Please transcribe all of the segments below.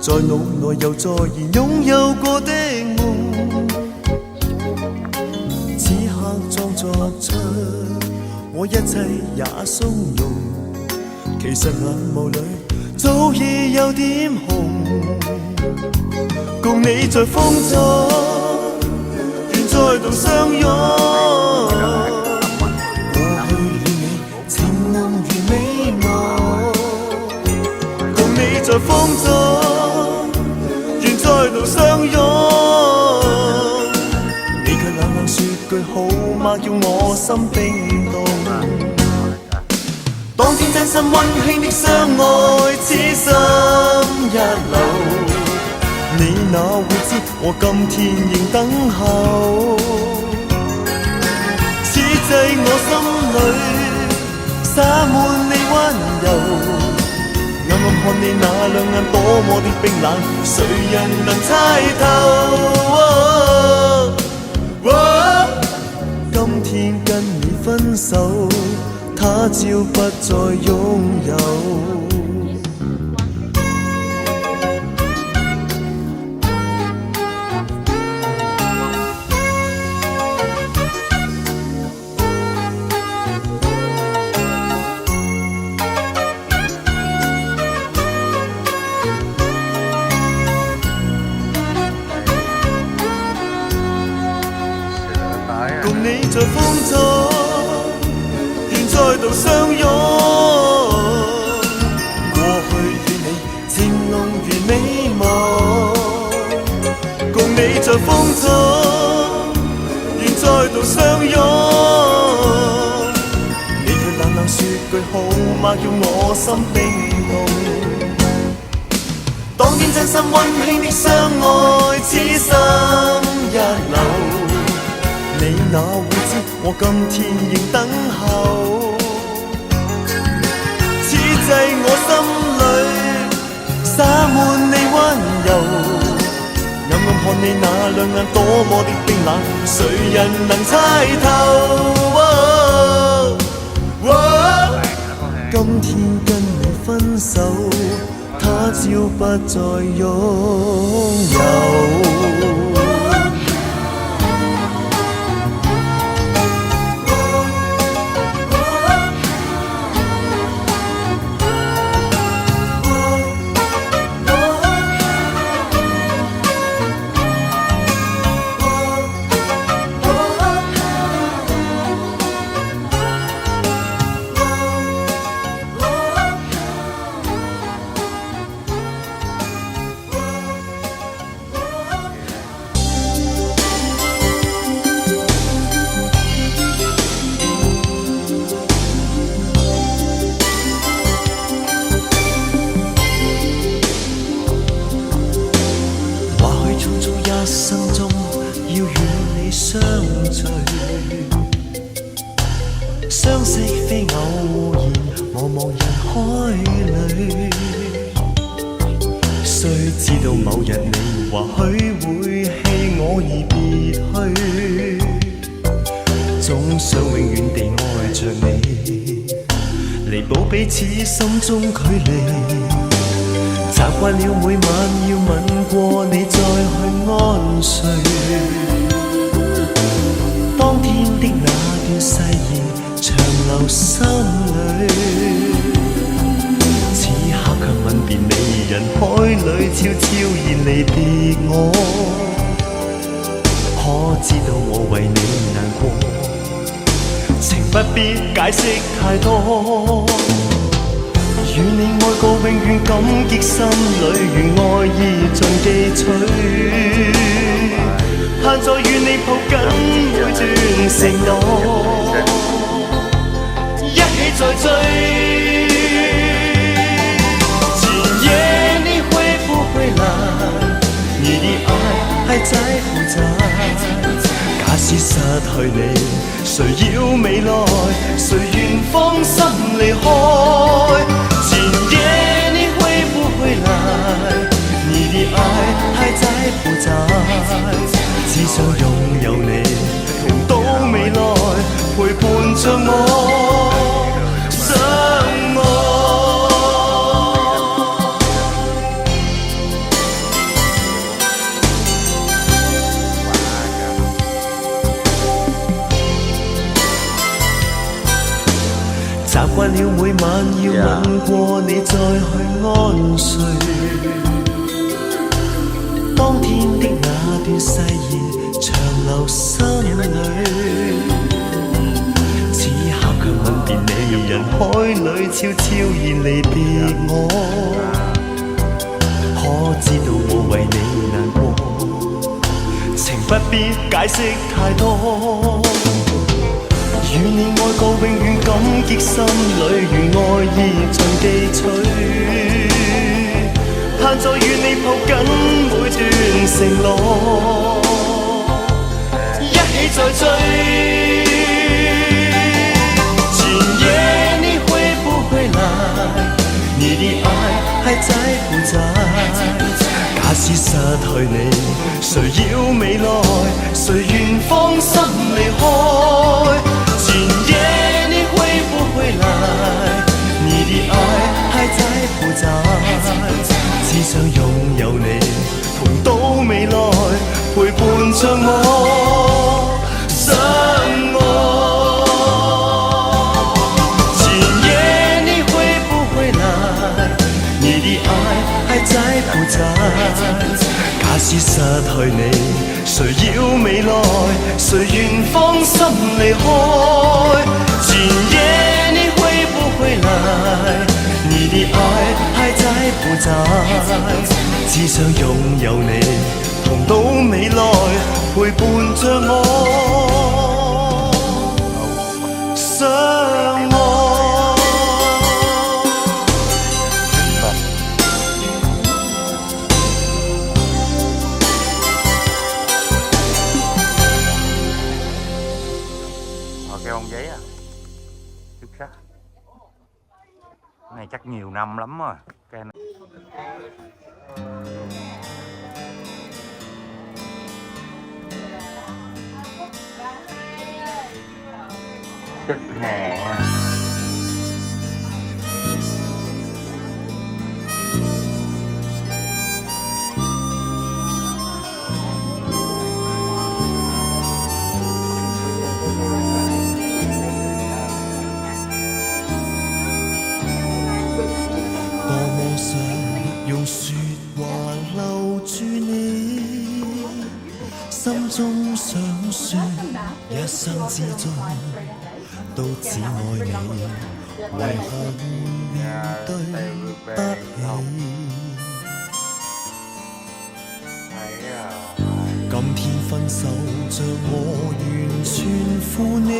在腦內又再現擁有過的夢，此刻裝作出我一切也鬆容，其實眼眸裏早已有點紅，共你在風中願再度相擁，過去與你情濃如美夢，共你在風中願再度相擁，你卻冷冷說句好嗎，叫我心冰凍。當天真心溫馨的相愛，此心一流，你哪會知我今天仍等候，此際我心裏灑滿你溫柔，暗暗看你那兩眼多麼的冰冷，誰人能猜透？今天跟你分手，他朝不再擁有。共你在風中願再度相擁，過去與你情濃如美夢，共你在風中願再度相擁，你卻冷冷說句好嗎，叫我心冰凍。當天真心溫馨的相愛，此心一流，你哪會知我今天仍等候，此際我心裏灑滿你溫柔，暗暗看你那兩眼多麼的冰冷，誰人能猜透？今天跟你分手，他朝不再擁有。一生中要與你相聚，相識非偶然，茫茫人海裏，雖知道某日你或許會棄我而別去，總想永遠地愛着你，彌補彼此心中距離。習慣了每晚要吻過你再去安睡，當天的那段誓言長留心裏，此刻卻吻別你，人海裏悄悄然離別我，可知道我為你難過，情不必解釋太多，與你愛過永遠感激心裏，願愛意盡記取，盼再與你抱緊每段承諾，一起再追。今夜你會不會來？你的愛還在不在？假使失去你，誰要未來？誰願放心離開？今夜你會不會來？你的愛還在不在？只想擁有你，同到未來，陪伴着我相愛。了每晚要吻過你再去安睡。當天的那段誓言長留心裏，此刻卻吻別你，人海裏悄悄然離別我。可知道我為你難過，情不必解釋太多。與你愛過永遠感激心裏，如愛意盡記取。盼再與你抱緊每段承諾，一起再追。今夜你會不會來？你的愛還在不在？假使失去你，誰要未來？誰願放心離開？今夜你會不會來？你的愛還在不在？只想擁有你，同到未來，陪伴着我相愛。今夜你會不會來？你的愛還在不在？假使失去你，誰要未來？誰願放心離開？今夜你會不會來？你的愛還在不在？只想擁有你，同到未來，陪伴着我相愛。Cái bông giấy à, xuất sắc. Cái này chắc nhiều năm lắm rồi. Cái này chất hè.用說話留住你，心中想說，一生之中都只愛你，為何面對不起？今天分手像我完全負你，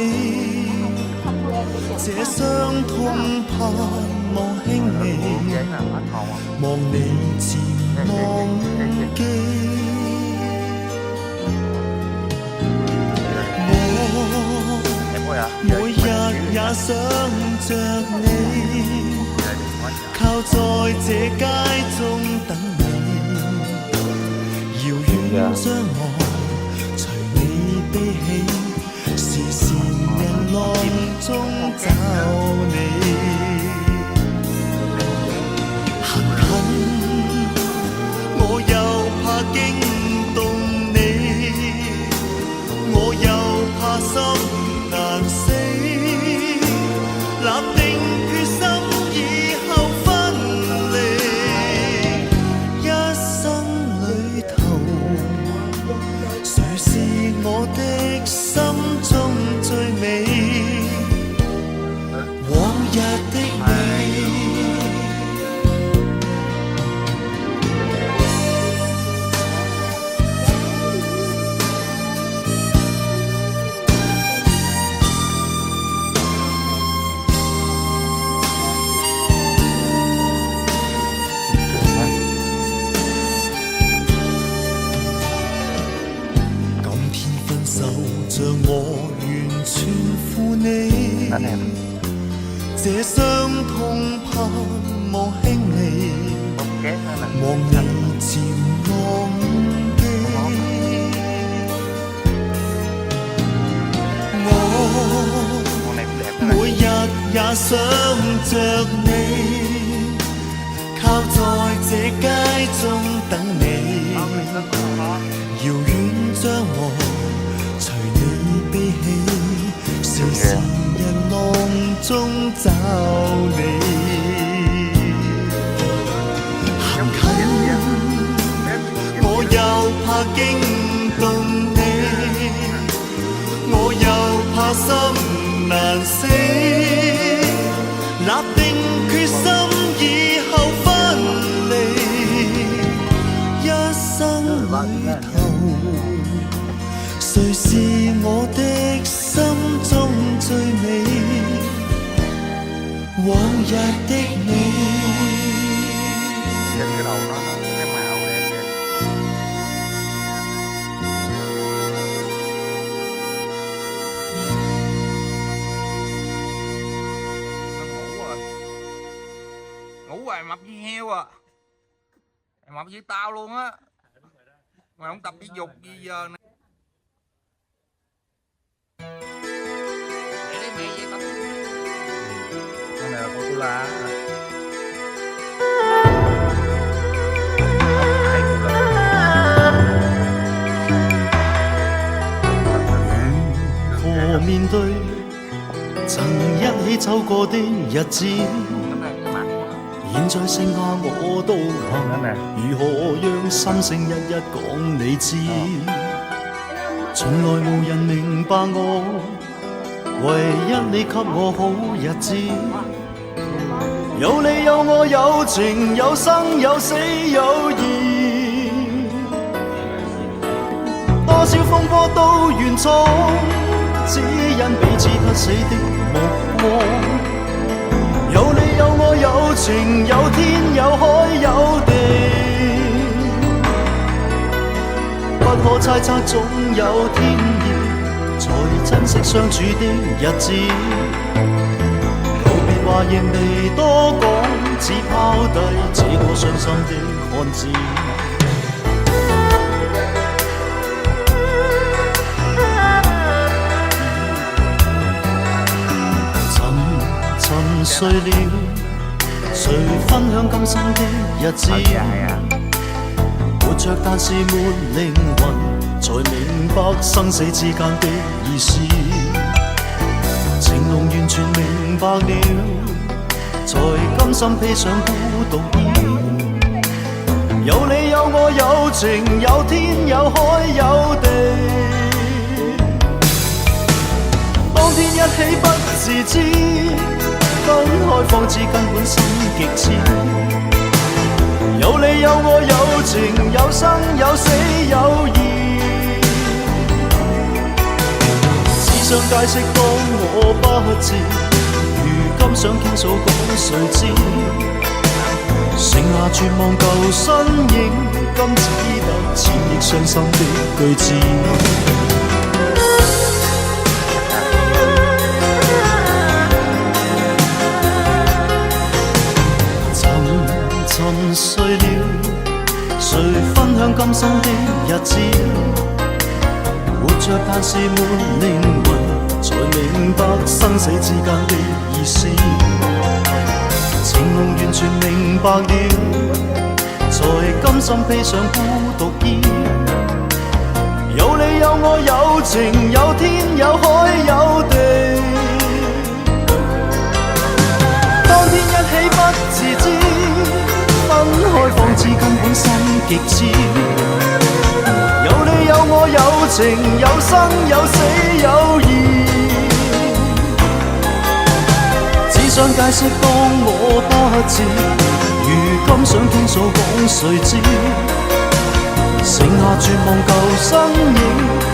這傷痛盼望輕微，望你漸忘記。我每日也想着你，靠在這街中等你，遙遠將我隨你悲喜，時時人浪中找你。我又怕驚動你，我又怕心難死，立定決心以後分離，一生裏頭，誰是我的心中最美？往日的你。像我完全負你，這傷痛盼望輕微，望你漸忘記。我每日也想着你，靠在這街中等你，遙遠將我隨你悲喜，時時人浪中找你。行近，我又怕驚動你，我又怕心難死，立定決心以後分離，一生裏頭，誰是我的心中最美？往日的你。Trên cái đầu nó cái màu đen đen. Nó ngủ rồi. Ngủ rồi mập như heo à. Mập như tao luôn á. Mày không tập thể dục gì giờ nè. Mẹ đi mẹ vậy tập. Con này là con lá.面對曾一起走過的日子，現在剩下我獨行，如何讓心聲一一講你知？從來無人明白我，唯一你給我好日子。有你有我有情有生有死有義，多少風波都願闖，只因彼此不死的目光。有你有我有情有天有海有地，不可猜測總有天意，才珍惜相處的日子。告別話仍未多講，只拋低這個傷心的漢子。沉睡了，誰分享今生的日子？活着但是沒靈魂，才明白生死之間的意思。情濃完全明白了，才甘心披上孤獨衣。有你有我有情有天有海有地，當天一起不自知，分開方知根本心極痴。有你有我有情有生有死有義，只想解釋當我不智，如今想傾訴講誰知？剩下絕望舊身影，今只得千億傷心的句子。沉睡了，誰分享今生的日子？活着但是沒靈魂，才明白生死之間的意思。情濃完全明白了，才甘心披上孤獨衣。有你有我有情有天有海有地，當天一起不自知，分開方知根本心極痴。有你有我有情有生有死有義，只想解釋當我不智，如今想傾訴講誰知？剩下絕望舊身影，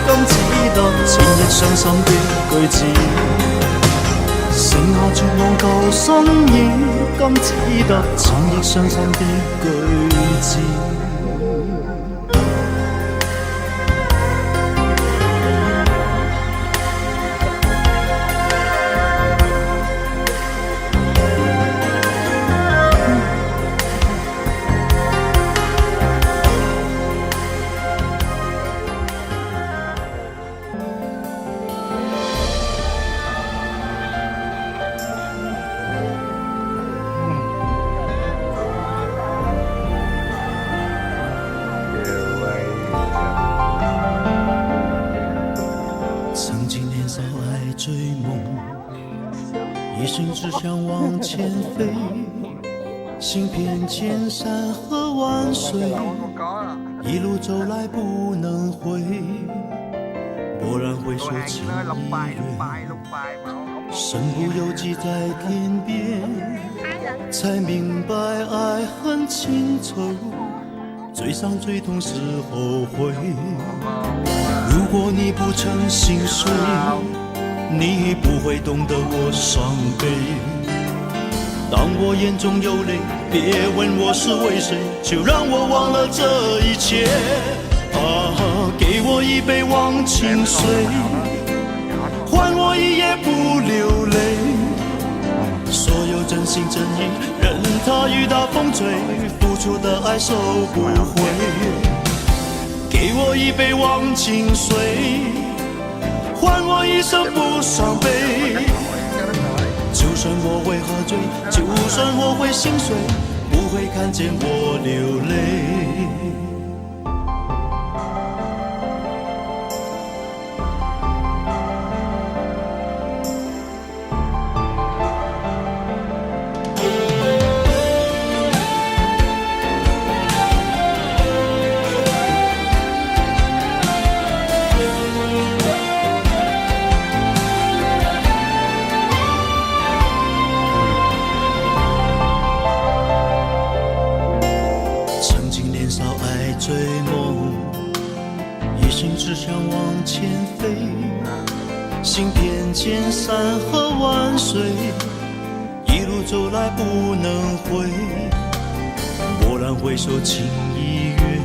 今只得千億傷心的句子。剩下絕望舊身影，今只得千億傷心的句子。一心只想往前飞，行遍千山和万水，一路走来不能回。蓦然回首，情已远，身不由己在天边，才明白爱恨情仇，最伤最痛是后悔。如果你不曾心碎，你不会懂得我伤悲。当我眼中有泪，别问我是为谁，就让我忘了这一切。给我一杯忘情水，换我一夜不流泪。所有真心真意，任它雨打风吹，付出的爱收不回。给我一杯忘情水，换我一生不伤悲。就算我会喝醉，就算我会心碎，不会看见我流泪。追梦，一心只想往前飞，行遍千山和万水，一路走来不能回。蓦然回首，情已远，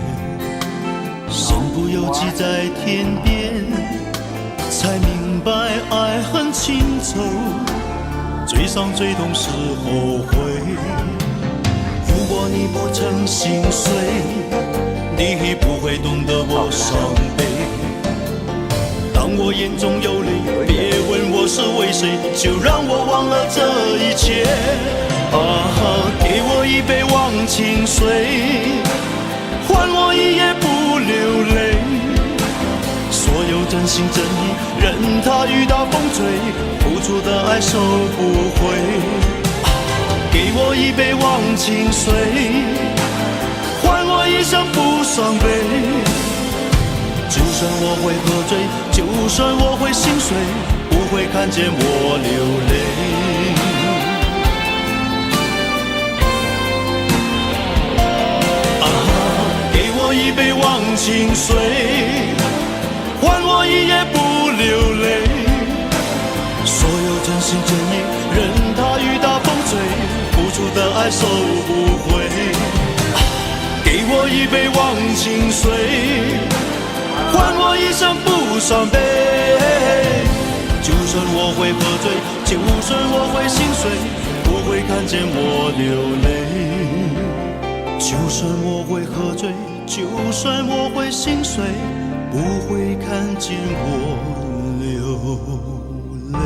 身不由己在天边，才明白爱恨情仇，最伤最痛是后悔。如果你不曾心碎，你不会懂得我伤悲。当我眼中有泪，别问我是为谁，就让我忘了这一切。给我一杯忘情水，换我一夜不流泪。所有真心真意，任它雨打风吹，付出的爱收不回。给我一杯忘情水，换我一生不伤悲。就算我会喝醉，就算我会心碎，不会看见我流泪。给我一杯忘情水，换我一夜不流泪。所有真心真意，任它雨打风吹，付出的爱收不回。给我一杯忘情水，换我一生不伤悲。就算我会喝醉，就算我会心碎，不会看见我流泪。就算我会喝醉，就算我会心碎，不会看见我流泪。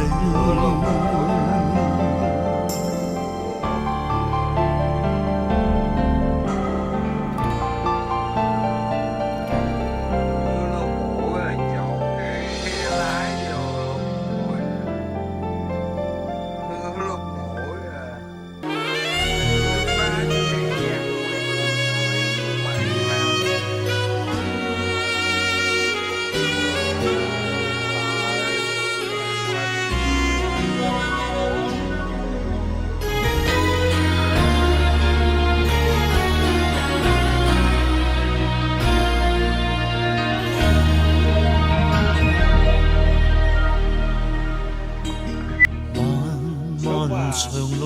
長路，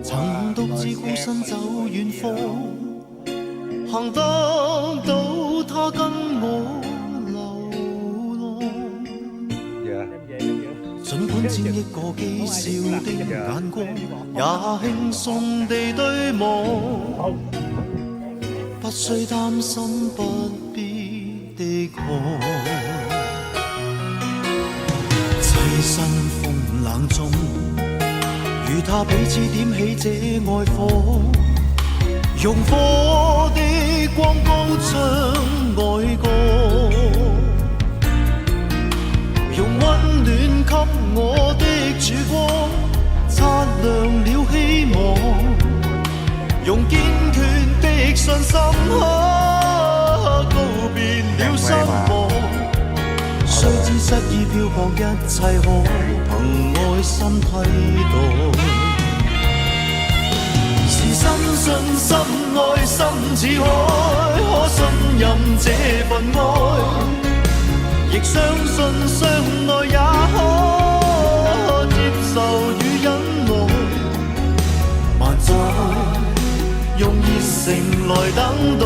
曾獨自孤身走遠方，行得到他跟我流浪。儘管只一個譏笑的眼光，也輕鬆地對望，不需擔心不必的渴。棲身風冷中，與他彼此點起這愛火，用火的光高唱愛歌，用溫暖給我的曙光，信心，告別了失望。雖知失意漂泊，一切可憑愛心替代。是深信心愛心似海，可信任這份愛，亦相信相愛也可接受與忍耐。還在用熱誠來等待。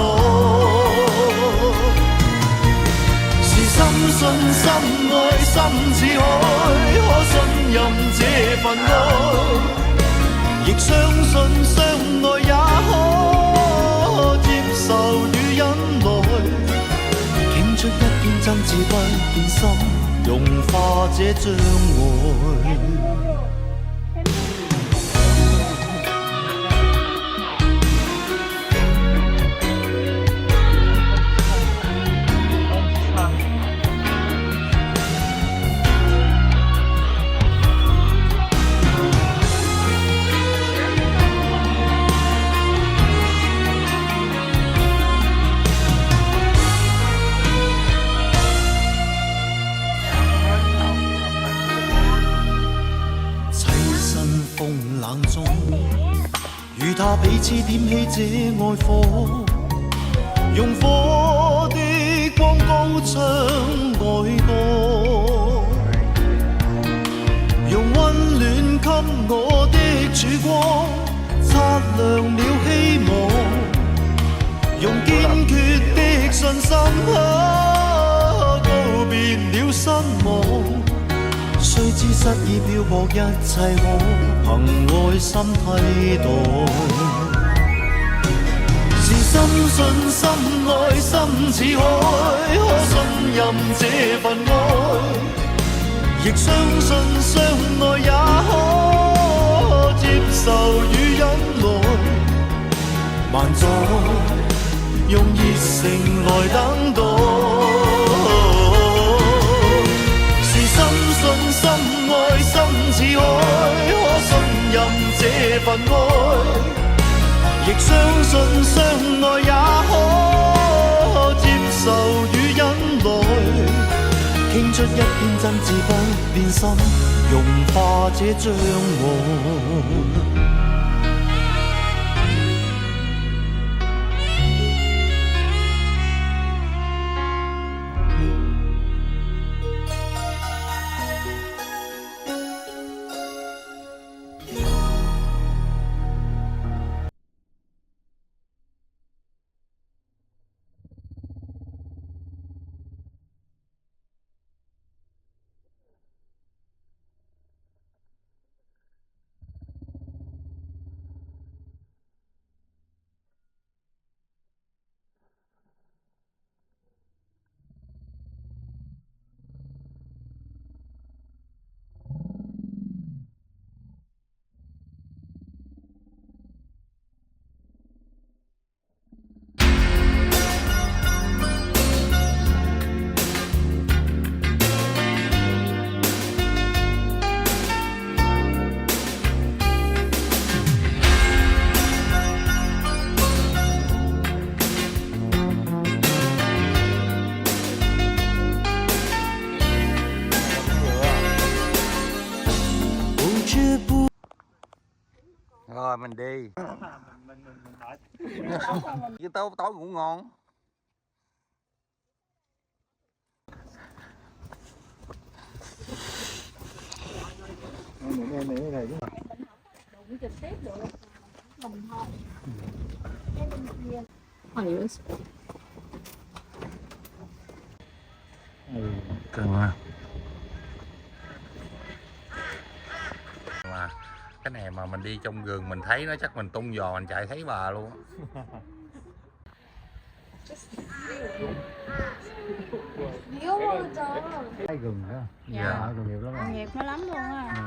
深信心愛心似海，可信任這份愛，亦相信相愛也可接受與忍耐。傾出一片真摯不變心，融化這障礙。與他彼此點起這愛火，用火的光高唱愛歌，用溫暖給我的曙光，擦亮了希望，用堅決的信心告別了失望。雖知失意漂泊，一切可憑愛心替代。是深信心愛心似海，可信任這份愛，亦相信相愛也可接受與忍耐。還在用熱誠來等待。深信心愛心似海，可信任這份愛，亦相信相愛也可接受與忍耐。傾出一片真摯不變心，融化這障礙。Rồi mình đi. Với tao tối ngủ ngon. Cần mà. Cái này mà mình đi trong rừng mình thấy nó chắc mình tung giò mình chạy thấy bà luôn. Thấy gừng đó. Dạ. Gừng nhiều lắm. Nghiệp nó lắm luôn á.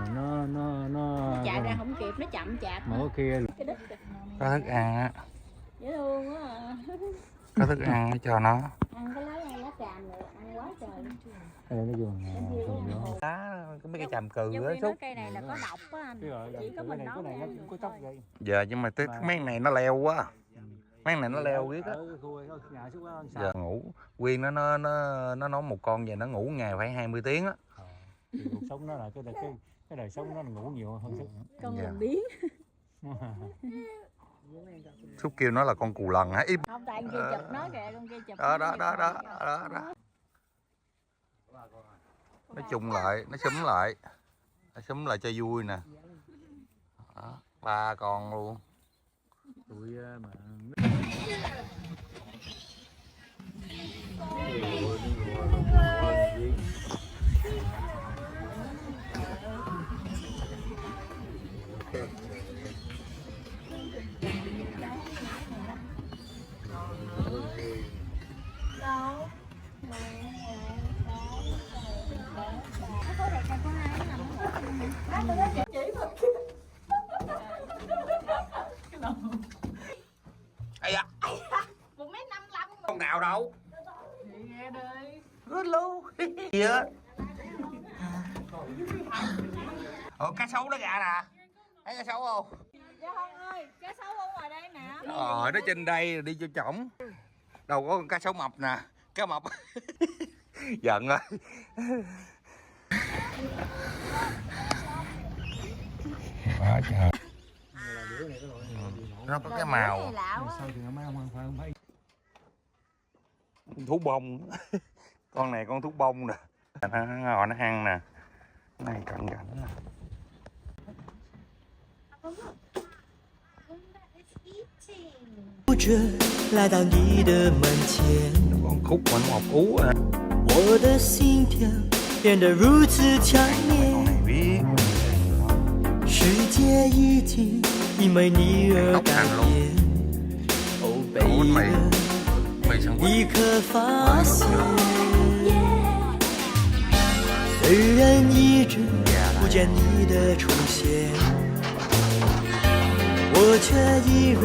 Nó chạy ra không kịp, nó chậm chạp. mà kia Cái đít Có thức ăn á. dễ thương quá à. Có thức ăn cho nó. Ăn cái lấy ăn lá tràm rồi ăn quá trời. đây nó dùng Lá có mấy cái chàm cừ Trong á khi Xúc. nói cây này là có độc á anh. Chỉ có mình cái này nói nó cũng có tóc vậy. Giờ nhưng mà mấy này nó leo quá. Mấy con này nó leo biết á. ở khu có nhà xuống đó Giờ ngủ Quyên nó nói một con về nó ngủ ngày phải 20 tiếng á. thì cuộc sống nó là cái đời sống nó là ngủ nhiều hơn sức. Con Dạ. làm biến. Xúc kêu nó là con cù lần hả? Im. Không, tại con kia chụp nó kìa, con kia chụp Đó nó đó kìa. đó đó đó đó. Nó chung lại, nó xúm lại. Nó xúm lại cho vui nè. Đó, 3 con luôn. Tụi mà Ây da. 1m55. Con nào đâu? Nghe đây. Rất lâu. Gì á? Cá sấu nó gà nè. Thấy cá sấu không? Dạ không ơi, cá sấu ở ngoài đây nè. Nó trên đây đi cho chổng. Đâu có con cá sấu mập nè. Cá mập. Giận rồi. Quá trời. Nó có cái màu sao thì mấy ông không thấy thú bông. Con này con thú bông nè. Nó ngồi nó ăn nè. Cái này cận cảnh nè.着来到你的门前， Con khúc mà nó mọc ú à. 我的心跳变得如此强 Con 烈， này biết. 世界已经因为你而 Tóc 改 hành luôn. 变。哦 Ủa mày ，baby， mày sao 你可发现，虽然一直不见你的出现，我却依然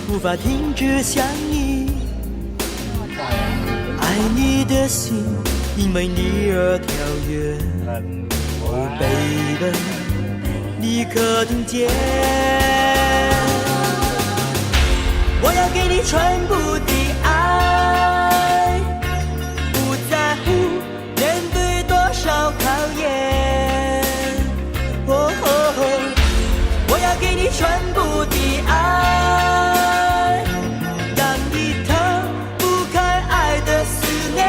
无法停止想你。爱你的心因为你而跳跃。 Oh baby， 你可听见？我要给你全部的爱，不在乎面对多少考验。哦，我要给你全部的爱，让你逃不开爱的思念。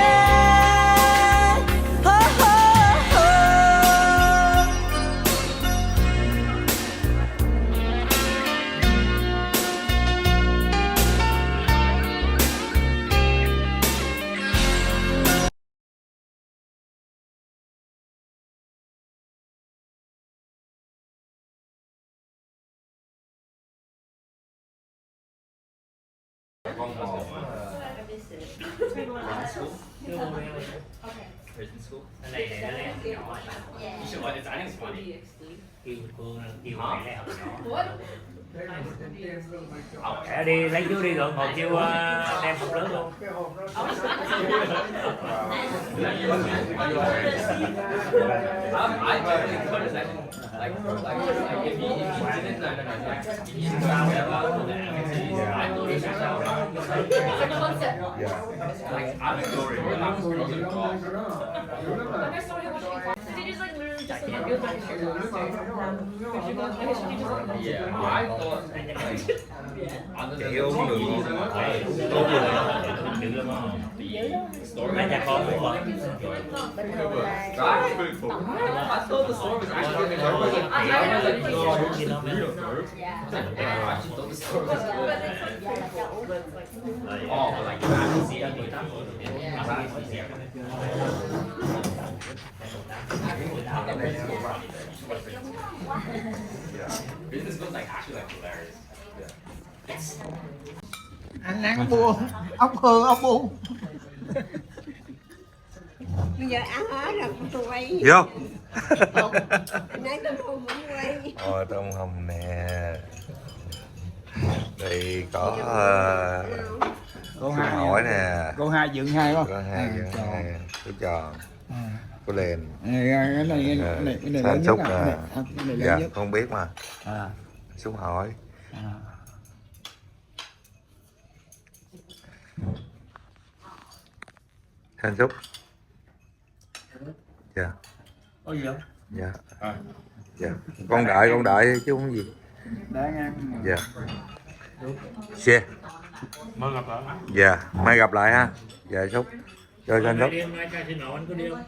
Đi lấy chú đi rồi ngồi kêu đem hộp lớn luôn. Chị uống đường ngon. Dữ lắm không? Mấy cha con cũng vậy. Anh ăn buồn, ốc hương ốc buồn. Bây giờ ăn hết rồi tôi quay. Vô. Nãy tôi không muốn quay. Tôm hùm nè. Đây có Cô Xuân hỏi nè. Cô hai dựng hai không? Có hai cái tròn. Có lên. Cái này San lớn Súc nhất nè. à? Cái này Dạ lớn nhất. không biết mà. À. Xuân hỏi. À. Hạnh phúc. Dạ. Có gì không? Dạ. À. Dạ. Con đợi chứ không gì. Đang ăn. Dạ. Xe. Mới gặp lại. Dạ. Mai gặp lại ha. Dạ Xúc. Rồi Hạnh phúc. Đi hôm nay xin lỗi anh có đi không?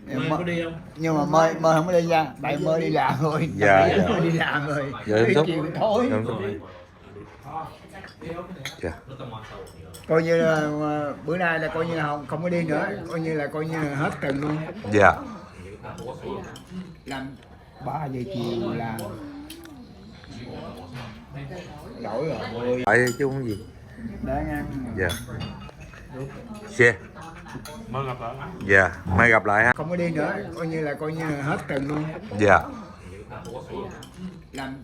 Em Mai có đi không? nhưng mà mơ không có đi nha, tại mơ đi làm rồi. Dạ, Tại dạ. mơ đi làm rồi. Dạ Hạnh phúc. Chiều thôi. Hạnh phúc. Dạ. Coi như là bữa nay là coi như là không có đi nữa, coi như là hết tuần luôn. Dạ. Làm 3 giờ chiều là lỗi rồi. Tại chứ không gì. Đang ăn. Dạ. Xe. Mới gặp lại. Dạ. Mai gặp lại ha. Không có đi nữa, coi như là hết tuần luôn. Dạ. Làm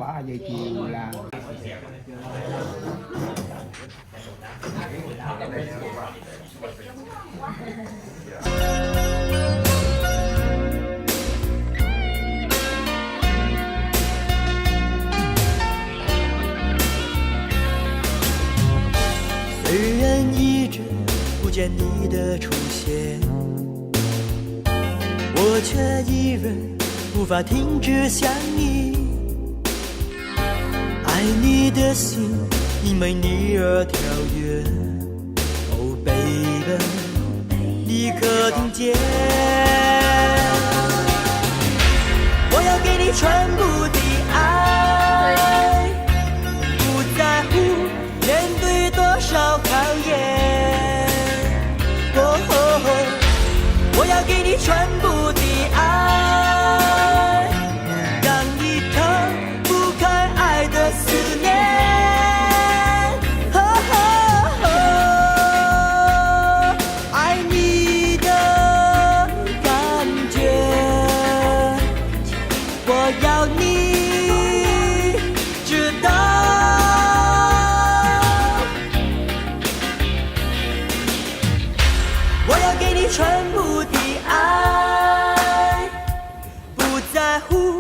3 giờ chiều là虽然一直不见你的出现，我却依然无法停止想你。爱你的心因为你而跳跃。Oh baby， 你可听见？我要给你全部的爱，不在乎面对多少考验。我要给你全部的爱，让你逃不开爱的思念。爱你的感觉，我要你知道。我要给你全部的爱，不在乎